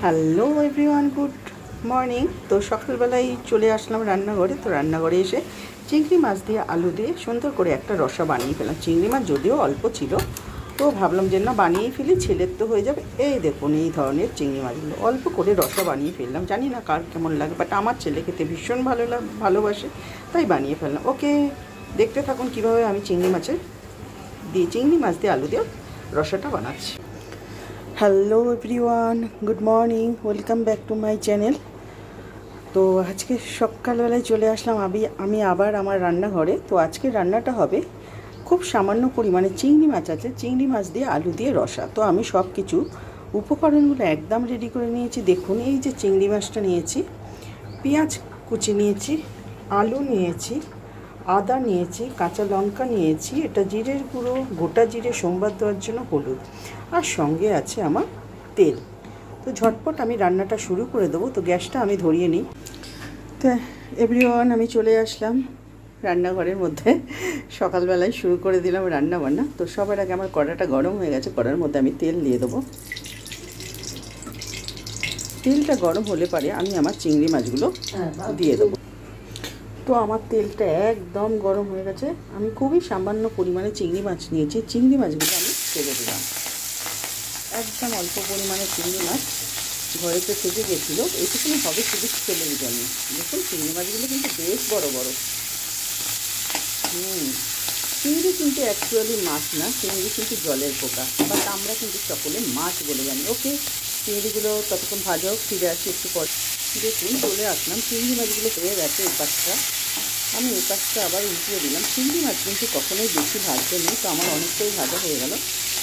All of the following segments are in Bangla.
Hello everyone, good morning. তো সকালবেলায় চলে আসলাম রান্নাঘরে। তো রান্নাঘরে এসে চিংড়ি মাছ দিয়ে আলু দিয়ে সুন্দর করে একটা রসা বানিয়ে ফেললাম। চিংড়ি মাছ যদিও অল্প ছিল, তো ভাবলাম যে না বানিয়েই ফেলি, ছেলের তো হয়ে যাবে। এই দেখুন, এই ধরনের চিংড়ি মাছগুলো অল্প করে রসা বানিয়ে ফেললাম। জানি না কার কেমন লাগে, বাট আমার ছেলে খেতে ভীষণ ভালোবাসে, তাই বানিয়ে ফেললাম। ওকে, দেখতে থাকুন কীভাবে আমি চিংড়ি মাছ দিয়ে আলু দিয়ে রসাটা বানাচ্ছি। Hello everyone, good morning, welcome back to my channel. তো আজকে সকালবেলায় চলে আসলাম আমি আবার আমার রান্নাঘরে। তো আজকে রান্নাটা হবে খুব সামান্য পরিমাণে চিংড়ি মাছ আছে, চিংড়ি মাছ দিয়ে আলু দিয়ে রসা। তো আমি সব কিছু উপকরণগুলো একদম রেডি করে নিয়েছি। দেখুন, এই যে চিংড়ি মাছটা নিয়েছি, পেঁয়াজ কুচি নিয়েছি, আলু নিয়েছি, আদা নিয়েছি, কাঁচা লঙ্কা নিয়েছি, এটা জিরের গুঁড়ো, গোটা জিরে সোমবার দেওয়ার জন্য, হলুদ, আর সঙ্গে আছে আমার তেল। তো ঝটপট আমি রান্নাটা শুরু করে দেবো। তো গ্যাসটা আমি ধরিয়ে নিই। তো এভরিওয়ান, আমি চলে আসলাম রান্নাঘরের মধ্যে। সকালবেলায় শুরু করে দিলাম রান্না বান্না। তো সবার আগে আমার কড়াটা গরম হয়ে গেছে, কড়ার মধ্যে আমি তেল দিয়ে দেবো। তেলটা গরম হলে পরে আমি আমার চিংড়ি মাছগুলো দিয়ে দেবো। তো আমার তেলটা একদম গরম হয়ে গেছে। আমি খুবই সামান্য পরিমাণে চিংড়ি মাছ নিয়েছি। চিংড়ি মাছগুলো আমি ছেড়ে দিলাম। একদম অল্প পরিমাণে চিংড়ি মাছ ঘরেতে থেকে গেছিলো, এইটুকুনি হবে শুধু ছেলের জন্য। দেখুন, চিংড়ি মাছগুলো কিন্তু বেশ বড় বড়। চিংড়ি কিন্তু অ্যাকচুয়ালি মাছ না, চিংড়ি কিন্তু জলের পোকা, বাট আমরা কিন্তু সকলে মাছ বলে জানি। ওকে, চিংড়িগুলো ততক্ষণ ভাজা হোক, ফিরে আসি একটু পর। দেখুন, চলে আসলাম, চিংড়ি মাছগুলো হয়ে গেছে। এই পাশটা আমি এই পাশটা আবার উল্টিয়ে দিলাম। চিংড়ি মাছ কিন্তু কখনোই বেশি ভাজতে নেই। তো আমার অনেকটাই ভাজা হয়ে গেল।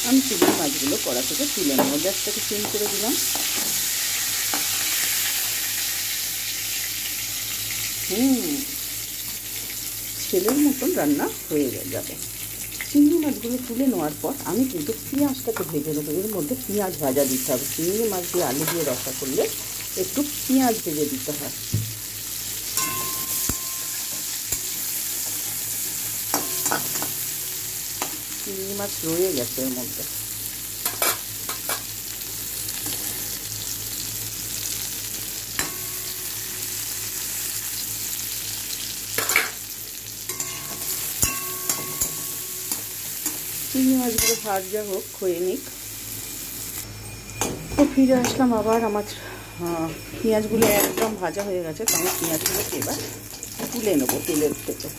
আমি চিংড়ি মাছগুলো কড়া থেকে তুলে নেব। গ্যাসটাকে সিম করে দিলাম। ছেলের মতন রান্না হয়ে যাবে। চিংড়ি মাছগুলো তুলে নেওয়ার পর আমি কিন্তু পেঁয়াজটাকে ভেজে নেবো। এর মধ্যে পেঁয়াজ ভাজা দিতে হবে। চিংড়ি মাছ দিয়ে আলু দিয়ে রসা করলে একটু পেঁয়াজ ভেজে দিতে হয়। চিংড়ি মাছ রয়ে গেছে এর মধ্যে। চিংড়ি মাছগুলো ভাজা হোক, হয়ে নিক। তো ফিরে আসলাম আবার। আমার পেঁয়াজগুলো একদম ভাজা হয়ে গেছে। তো আমি পেঁয়াজগুলোকে এবার তুলে নেবো তেলের থেকে।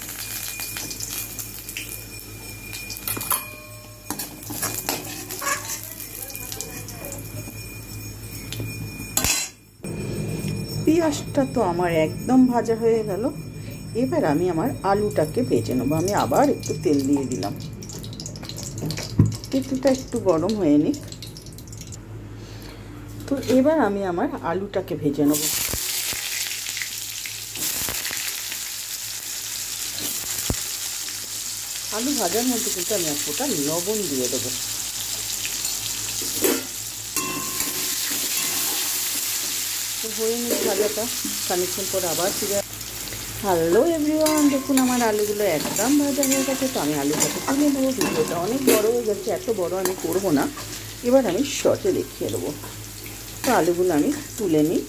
পেঁয়াজটা তো আমার একদম ভাজা হয়ে গেল। এবার আমি আমার আলুটাকে ভেজে নেবো। আমি আবার একটু তেল দিয়ে দিলাম। তেলটা একটু গরম হয়ে নিক। তো এবার আমি আমার আলুটাকে ভেজে নেব। আলু ভাজার মধ্যে কিন্তু আমি এক ফোঁটা লবণ দিয়ে দেবো। তো হয়ে নিক ভাজাটা। খানিকক্ষণ পর আবার ফিরে। হ্যালো এভরিওয়ান, দেখুন আমার আলুগুলো একদম ভাজা হয়ে গেছে। তো আমি আলুটাকে তুলে নেবো। ভিডিওটা অনেক বড় হয়ে যাচ্ছে, এত বড় আমি করবো না। এবার আমি শর্টে দেখিয়ে দেবো। তো আলুগুলো আমি তুলে নিই।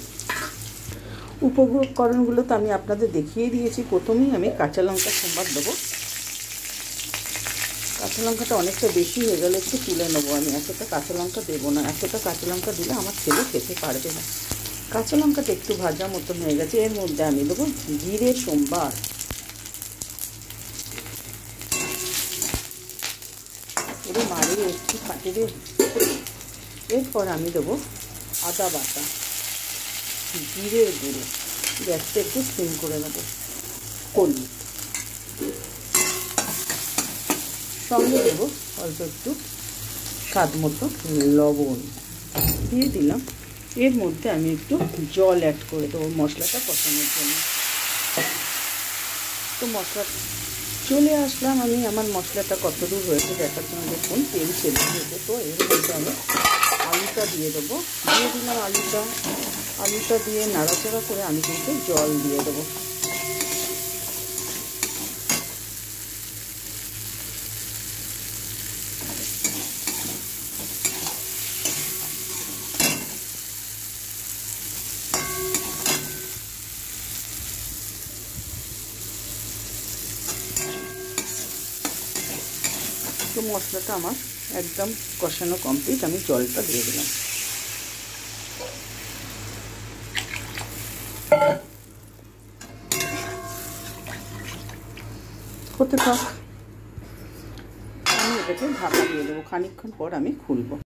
উপকরণগুলো তো আমি আপনাদের দেখিয়ে দিয়েছি। প্রথমেই আমি কাঁচা লঙ্কা সোমবার দেবো। কাঁচা লঙ্কাটা অনেকটা বেশি হয়ে গেলে একটু তুলে নেবো। আমি এতটা কাঁচা লঙ্কা দেবো না, এতটা কাঁচা লঙ্কা দিলে আমার ছেলে খেতে পারবে না। কাঁচা লঙ্কাটা একটু ভাজা মতন হয়ে গেছে। এর মধ্যে আমি দেবো জিরে সোমবার, ওরে মারে একটু ফাটে রে। এরপর আমি দেবো আদা বাটা, জিরের গুঁড়ো, গ্যাসটা একটু সিম করে নেবো, হলুদ, সঙ্গে দেবো অল্প একটু স্বাদ মতো লবণ দিয়ে দিলাম। এর মধ্যে আমি একটু জল অ্যাড করে দেবো মশলাটা কষানোর জন্য। তো মশলা চলে আসলাম আমি আমার মশলাটা কত দূর হয়েছে দেখার জন্য। দেখুন, তেল ছেড়ে দিয়েছে। তো এর মধ্যে আমি আলুটা দিয়ে দেবো। দিয়ে দিলাম আলুটা দিয়ে নাড়াচাড়া করে আমি কিন্তু জল দিয়ে দেবো। তো মশলাটা আমার একদম কষানো কমপ্লিট। আমি জলটা দিয়ে দিলাম। হতে থাক, আমি এটাকে ঢাকা দিয়ে দেবো। খানিকক্ষণ পর আমি খুলবো।